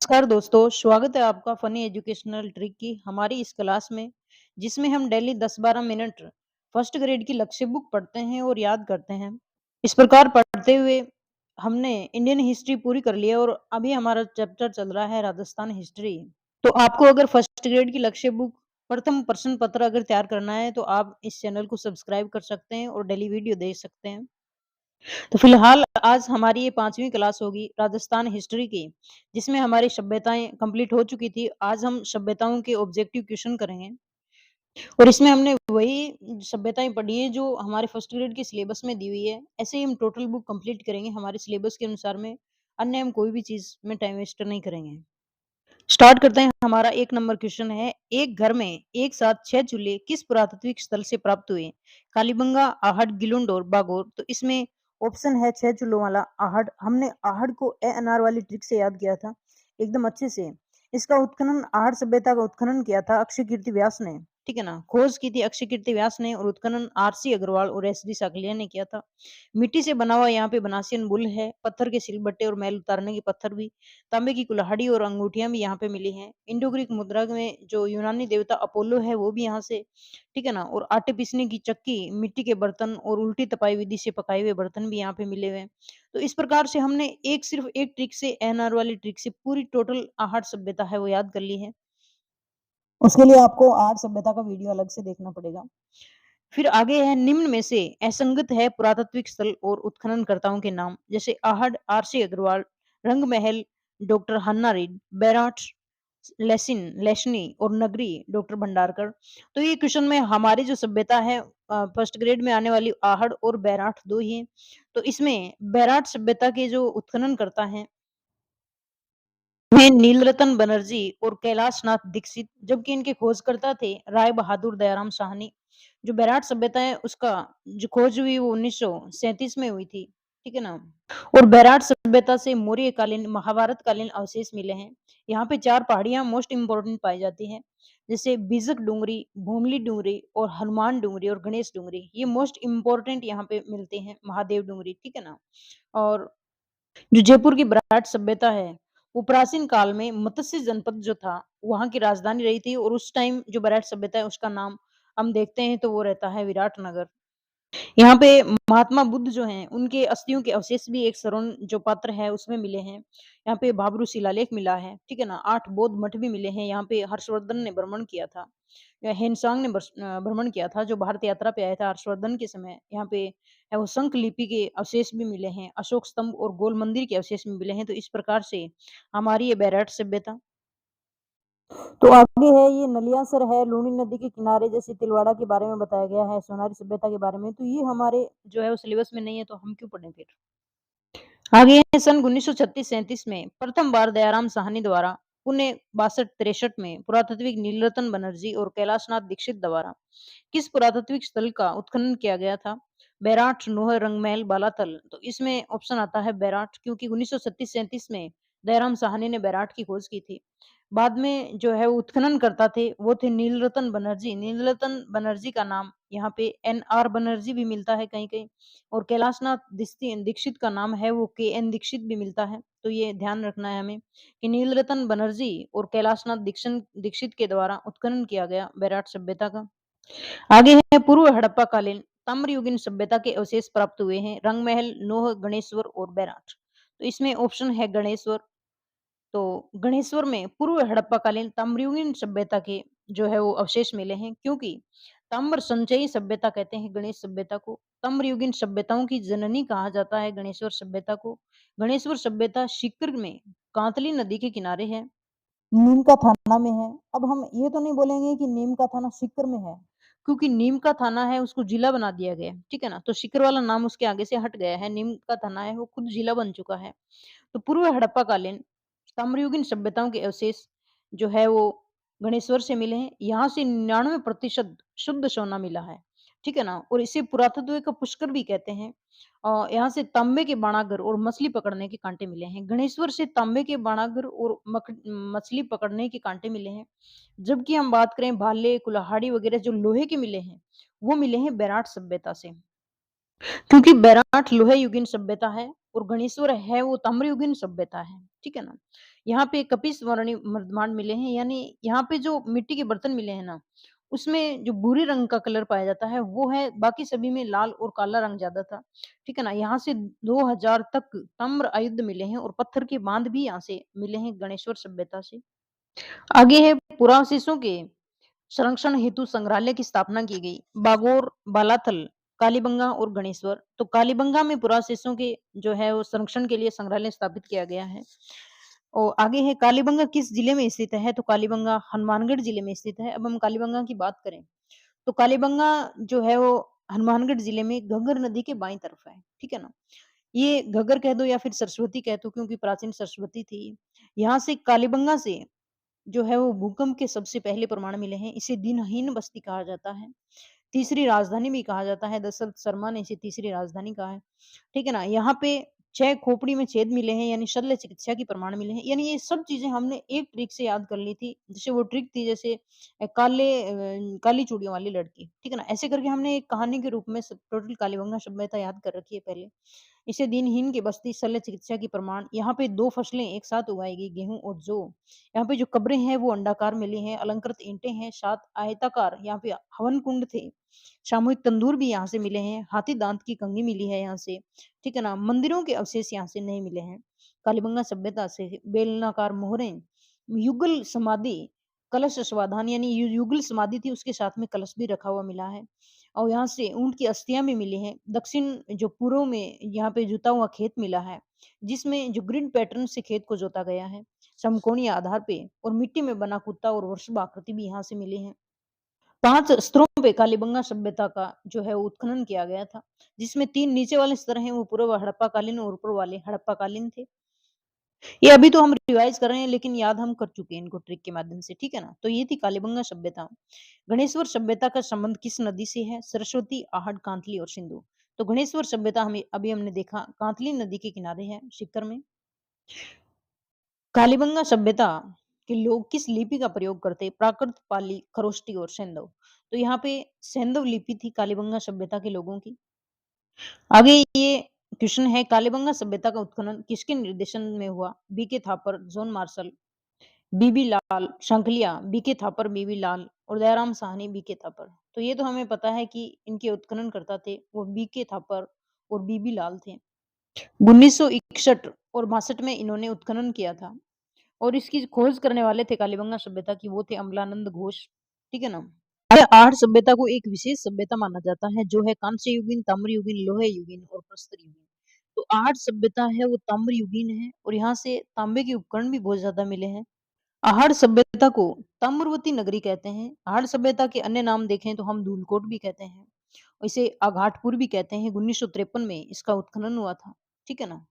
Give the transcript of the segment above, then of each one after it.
नमस्कार दोस्तों, स्वागत है आपका फनी एजुकेशनल ट्रिक की हमारी इस क्लास में, जिसमें हम डेली 10-12 मिनट फर्स्ट ग्रेड की लक्ष्य बुक पढ़ते हैं और याद करते हैं। इस प्रकार पढ़ते हुए हमने इंडियन हिस्ट्री पूरी कर ली है और अभी हमारा चैप्टर चल रहा है राजस्थान हिस्ट्री। तो आपको अगर फर्स्ट ग्रेड की लक्ष्य बुक प्रथम प्रश्न पत्र अगर तैयार करना है तो आप इस चैनल को सब्सक्राइब कर सकते हैं और डेली वीडियो देख सकते हैं। तो फिलहाल आज हमारी ये 5वीं क्लास होगी राजस्थान हिस्ट्री की, जिसमें हमारी सभ्यताएँ कंप्लीट हो चुकी थी। आज हम सभ्यताओं के ऑब्जेक्टिव क्वेश्चन करेंगे और इसमें हमने वही सभ्यताएँ पढ़ी है जो हमारे फर्स्ट ग्रेड के सिलेबस में दी हुई है। ऐसे ही हम टोटल बुक कंप्लीट करेंगे हमारे सिलेबस के अनुसार में, अन्य हम कोई भी चीज़ में टाइम वेस्ट नहीं करेंगे। स्टार्ट करते हैं। हमारा 1 नंबर क्वेश्चन है, एक घर में एक साथ 6 चूल्हे किस पुरातात्विक स्थल से प्राप्त हुए? कालीबंगा, आहट, गिलुंड और बागोर। तो इसमें ऑप्शन है 6 चूल्हों वाला आहट। हमने आहट को एएनआर वाली ट्रिक से याद किया था, एकदम अच्छे से। इसका उत्खनन आहट सभ्यता का उत्खनन किया था अक्षय कीर्ति व्यास ने, ठीक है ना? खोज की थी अक्षय कीर्ति व्यास ने और उत्खनन आरसी अग्रवाल और एसडी साकलिया ने किया था। मिट्टी से बना हुआ यहाँ पे बनासियन बुल है, पत्थर के सिलबट्टे और मैल उतारने के पत्थर भी, तांबे की कुल्हाड़ी और अंगूठियां भी यहाँ पे मिली हैं। इंडो ग्रीक मुद्रा में जो यूनानी देवता अपोलो है वो भी यहाँ से, ठीक है ना? और आटे पीसने की चक्की, मिट्टी के बर्तन और उल्टी तपाई विधि से पकाए हुए बर्तन भी यहाँ पे मिले हुए हैं। तो इस प्रकार से हमने एक सिर्फ एक ट्रिक से एनआर वाली ट्रिक से पूरी टोटल आहट सभ्यता है वो याद कर ली है। उसके लिए आपको आहट सभ्यता का वीडियो अलग से देखना पड़ेगा। फिर आगे है, निम्न में से असंगत है पुरातात्विक स्थल और उत्खननकर्ताओं के नाम, जैसे आहट आरसी अग्रवाल, रंग महल डॉक्टर हन्ना रेड, बैराट लेशनी और नगरी डॉक्टर भंडारकर। तो ये क्वेश्चन में हमारी जो सभ्यता है फर्स्ट ग्रेड में आने वाली आहट और बैराट दो ही हैं। तो इसमें बैराट सभ्यता के जो उत्खनन करता है में नीलरतन बनर्जी और कैलाशनाथ दीक्षित, जबकि इनके खोजकर्ता थे राय बहादुर दयाराम साहनी। जो बैराट सभ्यता है उसका जो खोज हुई वो 1937 में हुई थी, ठीक है ना? और बैराट सभ्यता से मौर्य कालीन महाभारत कालीन अवशेष मिले हैं। यहाँ पे 4 पहाड़ियां मोस्ट इंपोर्टेंट पाई जाती हैं, जैसे बीजक डूंगरी, भूमली डूंगरी और हनुमान डूंगरी और गणेश डूंगरी। ये मोस्ट इंपोर्टेंट यहाँ पे मिलते हैं, महादेव डूंगरी, ठीक है ना? और जो जयपुर की बैराट सभ्यता है, वो प्राचीन काल में मत्स्य जनपद जो था, वहाँ की राजधानी रही थी और उस टाइम जो बैराट सभ्यता है उसका नाम हम देखते हैं तो वो रहता है विराटनगर। यहाँ पे महात्मा बुद्ध जो हैं, उनके अस्थियों के अवशेष भी एक सरोन जो पात्र है उसमें मिले हैं। यहाँ पे भाब्रू शिलालेख मिला है, ठीक है ना? 8 बौद्ध मठ भी मिले हैं। यहाँ पे हर्षवर्धन ने भ्रमण किया था, या हेनसांग ने भ्रमण किया था जो भारत यात्रा पे आया था हर्षवर्धन के समय। यहाँ पे वो शंख लिपि के अवशेष भी मिले हैं, अशोक स्तंभ और गोल मंदिर के अवशेष भी मिले हैं। तो इस प्रकार से हमारी ये बैराट सभ्यता। तो आगे है, ये नलियासर है, लूनी नदी के किनारे, जैसे तिलवाड़ा के बारे में बताया गया है, सोनारी सभ्यता के बारे में। तो ये हमारे जो है वो सिलेबस में नहीं है तो हम क्यों पढ़ें फिर। आगे है, सन 1936-37 में प्रथम बार दयाराम साहनी द्वारा पुणे 62-63 में पुरातात्विक नीलरतन बनर्जी और कैलाशनाथ दीक्षित द्वारा किस पुरातात्विक स्थल का उत्खनन किया गया था? बैराठ, नोहर, रंगमहल, बालातल। तो इसमें ऑप्शन आता है बैराठ, क्योंकि 1936-37 में दयाराम साहनी ने बैराठ की खोज की थी। बाद में जो है वो उत्खनन करता थे वो थे नीलरतन बनर्जी। नीलरतन बनर्जी का नाम यहाँ पे एनआर बनर्जी भी मिलता है कहीं कहीं, और कैलाशनाथ दीक्षित का नाम है वो केएन दीक्षित भी मिलता है। तो ये ध्यान रखना है हमें कि नीलरतन बनर्जी और कैलाशनाथ दीक्षित के द्वारा उत्खनन किया गया बैराट सभ्यता का। आगे है, पूर्व हड़प्पा कालीन ताम्रयुगीन सभ्यता के अवशेष प्राप्त हुए हैं, रंगमहल, नोह, गणेश्वर और बैराट। तो इसमें ऑप्शन है गणेश्वर। तो गणेश्वर में पूर्व हड़प्पाकालीन ताम्रयुगीन सभ्यता के जो है वो अवशेष मिले हैं, क्योंकि ताम्र संचयी सभ्यता कहते हैं गणेश सभ्यता को। ताम्रयुगीन सभ्यताओं की जननी कहा जाता है गणेश्वर सभ्यता को। गणेश्वर सभ्यता सीकर में कांतली नदी के किनारे है, नीम का थाना में है। अब हम ये तो नहीं बोलेंगे कि नीम का थाना सीकर में है, क्योंकि नीम का थाना है उसको जिला बना दिया गया है, ठीक है ना? तो सीकर वाला नाम उसके आगे से हट गया है, नीम का थाना है वो खुद जिला बन चुका है। तो पूर्व हड़प्पाकालीन ताम्रयुगीन सभ्यताओं के अवशेष जो है वो गणेश्वर से मिले हैं। यहाँ से 99% शुद्ध सोना मिला है, ठीक है ना? और इसे पुरातत्व का पुष्कर भी कहते हैं। यहाँ से तांबे के बाणागर और मछली पकड़ने के कांटे मिले हैं। गणेश्वर से तांबे के बाणागर और मछली पकड़ने के कांटे मिले हैं। जबकि हम बात करें भाले, कुल्हाड़ी वगैरह जो लोहे के मिले हैं, वो मिले हैं बैराट सभ्यता से। क्योंकि बैराठ लोह युगीन सभ्यता है और गणेश्वर है वो ताम्रयुगीन सभ्यता है, ठीक है ना? यहाँ पे कपिस वर्णी मर्दमांड मिले हैं, यानी यहाँ पे जो मिट्टी के बर्तन मिले हैं ना, उसमें जो भूरे रंग का कलर पाया जाता है वो है, बाकी सभी में लाल और काला रंग ज़्यादा था। ठीक है ना? यहाँ से 2000 तक ताम्र आयुध मिले हैं और पत्थर के बांध भी यहाँ से मिले हैं गणेश्वर सभ्यता से। आगे है पुरावशेषों के संरक्षण हेतु संग्रहालय की स्थापना की गई। बागोर, बालाथल, कालीबंगा और गणेश्वर। तो कालीबंगा में पुरावशेषों के जो है वो संरक्षण के लिए संग्रहालय स्थापित किया गया है। और आगे है कालीबंगा किस जिले में स्थित है? तो कालीबंगा हनुमानगढ़ जिले में स्थित है। अब हम कालीबंगा की बात करें, तो कालीबंगा जो है वो हनुमानगढ़ जिले में घग्गर नदी के बाईं तरफ है। ठीक है ना? ये घग्गर कह दो या फिर सरस्वती कह दो, क्योंकि प्राचीन सरस्वती थी। यहाँ से कालीबंगा से जो है वो भूकंप के सबसे पहले प्रमाण मिले हैं। इसे दिनहीन बस्ती कहा जाता है। तीसरी राजधानी भी कहा जाता है। दशरथ शर्मा ने इसे तीसरी राजधानी कहा है। ठीक है ना? यहाँ पे 6 खोपड़ी में छेद मिले हैं, यानी शल्य चिकित्सा के प्रमाण मिले हैं। यानी ये सब चीज़ें हमने एक ट्रिक से याद कर ली थी। जैसे वो ट्रिक थी, जैसे काली चूड़ियों वाली लड़की। ठीक है ना? ऐसे करके हमने एक कहानी के रूप में सब टोटल कालीबंगा सभ्यता याद कर रखी है पहले। इसे दिनहीन की बस्ती, शल्य चिकित्सा की प्रमाण। यहाँ पे 2 फसलें एक साथ उगाई गई, गेहूँ और जौ। यहाँ पे जो कब्रें हैं वो अंडाकार मिली हैं, अलंकृत ईंटें हैं, 7 आयताकार यहाँ पे हवन कुंड थे। सामूहिक तंदूर भी यहाँ से मिले हैं, हाथी दांत की कंघी मिली है यहाँ से। ठीक है ना? मंदिरों के अवशेष यहाँ से नहीं मिले हैं। कालीबंगा सभ्यता से बेलनाकार मोहरें, युगल समाधि, कलश स्वाधान, यानी युगल समाधि थी, उसके साथ में कलश भी रखा हुआ मिला है। और यहाँ से ऊँट की अस्थियाँ भी मिली हैं। दक्षिण जो पूर्व में यहाँ पे जुता हुआ खेत मिला है, जिसमें जो ग्रिड पैटर्न से खेत को जोता गया है, समकोणीय आधार पे, और मिट्टी में बना कुत्ता और वृषभ आकृति भी यहाँ से मिली है। 5 स्तरों पे कालीबंगा सभ्यता का जो है वो उत्खनन किया गया था, जिसमें 3 नीचे वाले स्तर हैं वो पूर्व हड़प्पा कालीन और ऊपर वाले हड़प्पा कालीन थे। ये अभी तो हम रिवाइज कर रहे हैं, लेकिन याद हम कर चुके हैं इनको ट्रिक के माध्यम से। ठीक है ना? तो ये थी कालीबंगा सभ्यता। गणेश्वर सभ्यता का संबंध किस नदी से है? सरस्वती, आहट, कांतली और सिंधु। तो गणेश्वर सभ्यता हमें अभी हमने देखा कांतली नदी के किनारे है, सीकर में। कालीबंगा सभ्यता के लोग किस लिपि का प्रयोग करते? प्राकृत, पाली, खरोष्टी और सैंधव। तो यहाँ पे सैंधव लिपि थी कालीबंगा सभ्यता के लोगों की। आगे ये क्वेश्चन है, कालीबंगा सभ्यता का उत्खनन किसके निर्देशन में हुआ? बीके थापर, जॉन मार्शल, बीबी लाल, शंखलिया, बीके थापर, बीबी लाल और दयाराम साहनी, बीके थापर। तो ये तो हमें पता है कि इनके उत्खननकर्ता थे वो बीके थापर और बीबी लाल थे। 1961 और 62 में इन्होंने उत्खनन किया था, और इसकी खोज करने वाले थे कालीबंगा सभ्यता की, वो थे अमलानंद घोष। ठीक है ना? यह आर्य सभ्यता को एक विशेष सभ्यता माना जाता है, जो है कांस्य युगीन, ताम्र युगीन, लोहे युगीन और प्रस्तर युगीन। तो आर्य सभ्यता है वो ताम्र युगीन है, और यहाँ से तांबे के उपकरण भी बहुत ज्यादा मिले हैं। आहड़ सभ्यता को ताम्रवती नगरी कहते हैं। आहड़ सभ्यता के अन्य नाम देखें तो हम धूलकोट भी कहते हैं, और इसे आघाटपुर भी कहते हैं। 1953 में इसका उत्खनन हुआ था। ठीक है ना?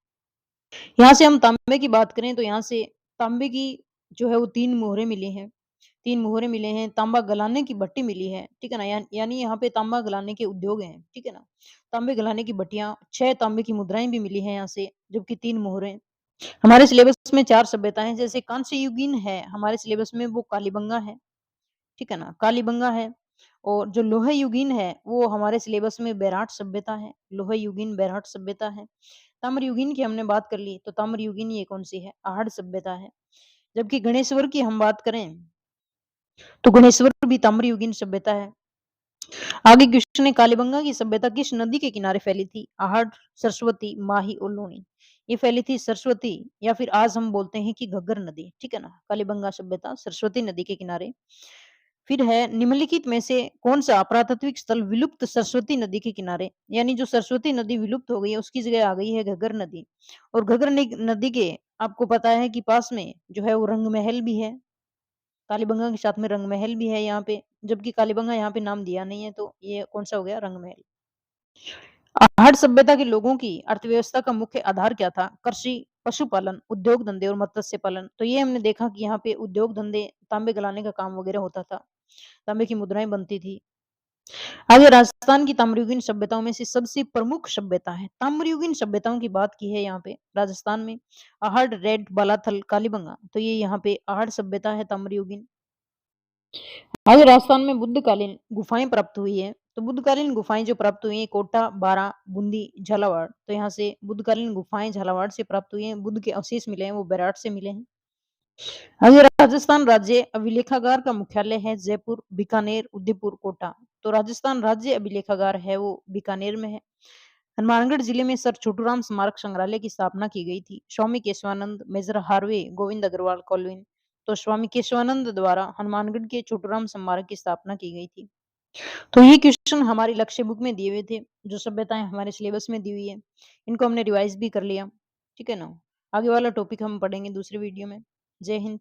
यहाँ से हम तांबे की बात करें तो यहाँ से तांबे की जो है वो 3 मोहरें मिली हैं। 3 मोहरे मिले हैं, तांबा गलाने की भट्टी मिली है। ठीक है ना? यानी यहाँ पे तांबा गलाने के उद्योग हैं। ठीक है ना? तांबे गलाने की भट्टियाँ, 6 तांबे की मुद्राएं भी मिली हैं यहाँ से, जबकि 3 मोहरें। हमारे सिलेबस में 4 सभ्यताएँ हैं, जैसे कांस्य युगीन है, हमारे सिलेबस में वो कालीबंगा है। ठीक है ना? कालीबंगा है। और जो लोह युगीन है, वो हमारे सिलेबस में बेराट सभ्यता है। लोह युगीन बेराट सभ्यता है। ताम्र युगीन की हमने बात कर ली, तो ताम्र युगीन ये कौन-सी है? आहड़ सभ्यता है। जबकि गणेश्वर की हम बात करें, तो गणेश्वर भी ताम्र युगीन सभ्यता है। आगे क्वेश्चन है, कालीबंगा की सभ्यता किस नदी के किनारे फैली थी? आहट, सरस्वती, माही और लूनी। ये फैली थी सरस्वती, या फिर आज हम बोलते हैं कि घग्गर नदी। ठीक है ना? कालीबंगा सभ्यता सरस्वती नदी के किनारे। फिर है, निम्नलिखित में से कौन सा पुरातात्विक स्थल विलुप्त सरस्वती नदी के किनारे, यानी जो सरस्वती नदी विलुप्त हो गई है उसकी जगह आ गई है घग्गर नदी। और घग्गर नदी के आपको पता है कि पास में जो है वो रंग महल भी है। कालीबंगा के साथ में रंग महल भी है यहाँ पे, जबकि कालीबंगा यहाँ पे नाम दिया नहीं है, तो ये कौन सा हो गया? रंग महल। आहट सभ्यता के लोगों की अर्थव्यवस्था का मुख्य आधार क्या था? कृषि, पशुपालन, उद्योग धंधे और मत्स्य पालन। तो ये हमने देखा कि यहाँ पे उद्योग धंधे, तांबे गलाने का काम वगैरह होता था, तांबे की मुद्राएं बनती थी। आगे राजस्थान की ताम्रयुगीन सभ्यताओं में से सबसे प्रमुख सभ्यता है। ताम्रयुगीन सभ्यताओं की बात की है यहाँ पे राजस्थान में, आहड़, रेड, बालाथल, कालीबंगा। तो ये यहाँ पे आहड़ सभ्यता है ताम्रयुगीन। आगे राजस्थान में बुद्धकालीन गुफाएं प्राप्त हुई है। तो बुद्धकालीन गुफाएं जो प्राप्त हुई है, कोटा, बारा, बूंदी, झालावाड़। तो यहाँ से बुद्धकालीन गुफाएं झालावाड़ से प्राप्त हुई हैं। बुद्ध के अवशेष मिले हैं वो बैराट से मिले हैं। आगे राजस्थान राज्य अभिलेखागार का मुख्यालय है जयपुर, बीकानेर, उदयपुर, कोटा। तो राजस्थान राज्य अभिलेखागार है वो बीकानेर में है। हनुमानगढ़ जिले में सर छोटूराम स्मारक संग्रहालय की स्थापना की गई थी। Swami Keshavanand, Major Harvey, Govind Agarwal colony. तो स्वामी केशवानंद द्वारा हनुमानगढ़ के छोटूराम स्मारक की स्थापना की गई थी। तो ये क्वेश्चन हमारी लक्ष्य बुक में दिए हुए थे, जो सभ्यताएं हमारे सिलेबस में दी हुई है। इनको हमने रिवाइज भी कर लिया। ठीक है ना? आगे वाला टॉपिक हम पढ़ेंगे दूसरी वीडियो में। जय हिंद।